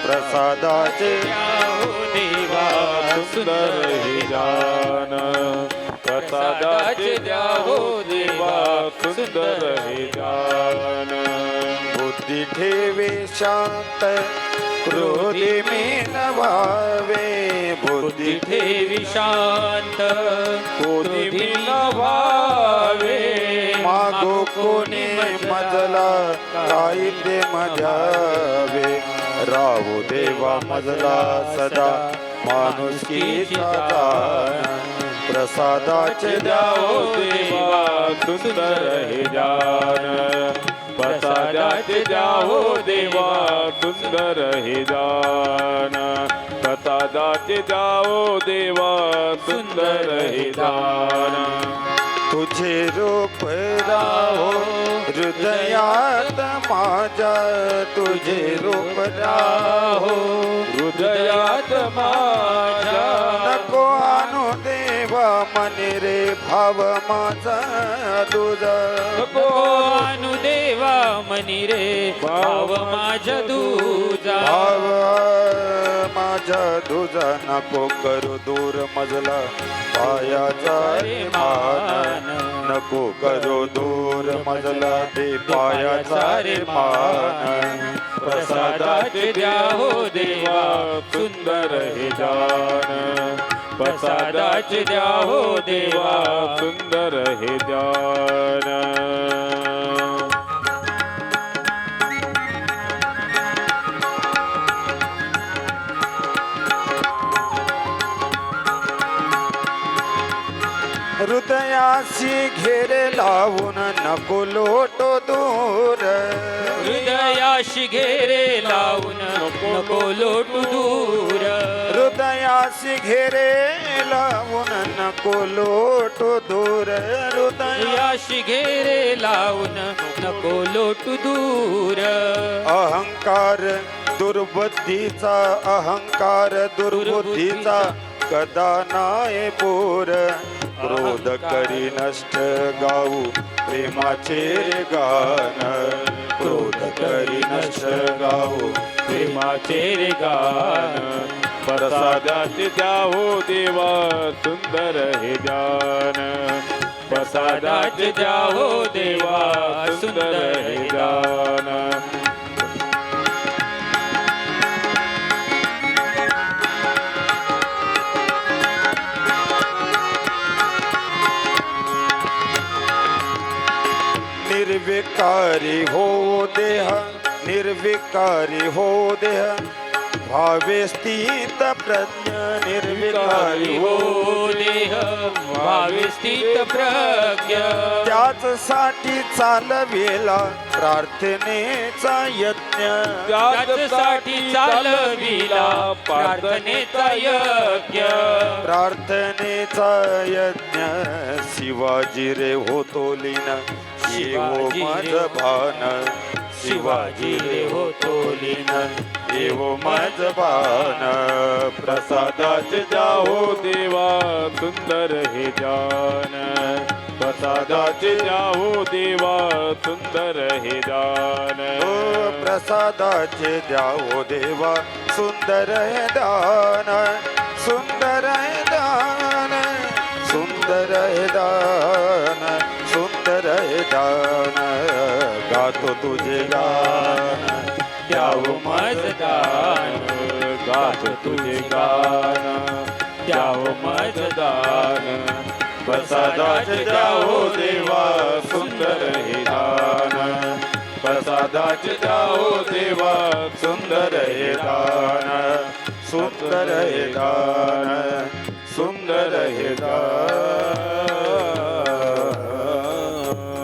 प्रसादाचे देवा सुंदर हे जान प्रसादाचे द्या हो देवा सुंदर हे जान बुद्धी ठेवे शांत क्रोधी मी नवावे बुद्धी ठेवी शांत क्रोधी मी नवावे मागो कोणी मजला काही ते मजावे राहू देवा मजला सदा माणुसकीचा प्रसादाचे द्यावो देवा सुंदर हे जान प्रसादाचे द्यावो देवा सुंदर हे जान प्रसादाचे द्यावो देवा सुंदर हे जान तुझे रूप राहो हृदयात माझ्या तुझे रूप राहो हृदयात माझ्या नको आणू देवा मनी रे भाव माझा तुझा नको आणू देवा मनी रे भाव माझा तुझा भाव माझा तुझा नको करू दूर मजला पायाचा रे मान नको करू दूर मजला ते पायाचा रे मान प्रसादाचे द्या हो देवा सुंदर हे जान प्रसादाचे द्या हो देवा सुंदर हे जान हृदयाशी घेरे लावून नको लोटो दूर हृदयाशी घेरे लावून नको लोटू दूर हृदयाशी घेरे लावून नको लोटो दूर हृदयाशी घेरे लावून नको लोटू दूर अहंकार दुर्बुद्धीचा अहंकार दुर्बुद्धीचा कदा नाय पोर क्रोध करी नष्ट गाऊ प्रेमाचे गान क्रोध करी नष्ट गाऊ प्रेमाचे रे गान प्रसादाचे द्यावो देवा सुंदर हे जान प्रसादाचे द्यावो देवा सुंदर हे जान निर्विकारी हो देह निर्विकारी हो देह भावे स्थित प्रज्ञ निर्विकारी हो देह भावे स्थित प्रज्ञ त्याच साठी चालविला प्रार्थनेचा यज्ञ त्याच्यासाठी चालविला प्रार्थनेचा यज्ञ प्रार्थनेचा यज्ञ शिवाजी रे होतो लीन येवो माझ भान शिवाजी रे होतो लीन येवो माझ भान प्रसादाचे द्यावो देवा सुंदर हे जान प्रसादाचे द्यावो देवा सुंदर हे जान प्रसादाचे द्यावो देवा सुंदर हे दान सुंदर हे दान सुंदर हे दान सुंदर हे दान गातो तुझे गान द्यावो माझ दान गात तुझे गान द्यावो माझ दान प्रसादाचे द्यावो देवा सुंदर हे दान प्रसादाचे द्यावो देवा सुंदर हे दान सुंदर हे दान सुंदर हे दान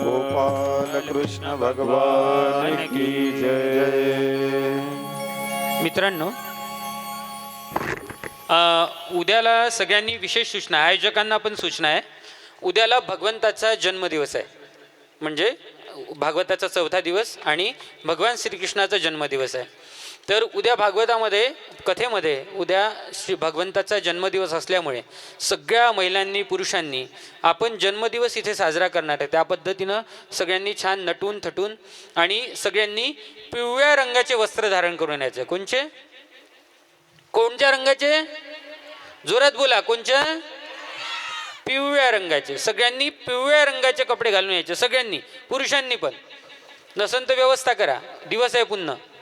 गोपाल कृष्ण भगवान की जय। मित्रांनो, उद्याला सगळ्यांनी विशेष सूचना आहे, आयोजकांना पण सूचना आहे. उद्याला भगवंताचा जन्मदिवस आहे, म्हणजे भागवताचा 4था दिवस आणि भगवान श्रीकृष्णाचा जन्मदिवस आहे. तर उद्या भागवतामध्ये कथेमध्ये उद्या श्री भगवंताचा जन्मदिवस असल्यामुळे सगळ्या महिलांनी पुरुषांनी आपण जन्मदिवस इथे साजरा करणार आहे. त्या पद्धतीनं सगळ्यांनी छान नटून थटून आणि सगळ्यांनी पिवळ्या रंगाचे वस्त्र धारण करून यायचं. कोणचे? कोणत्या रंगाचे? जोरात बोला. कोणच्या? पिवळ्या रंगाचे. सगळ्यांनी पिवळ्या रंगाचे कपडे घालून यायचे, सगळ्यांनी, पुरुषांनी पण. नसन तर व्यवस्था करा, दिवस आहे पुन्हा.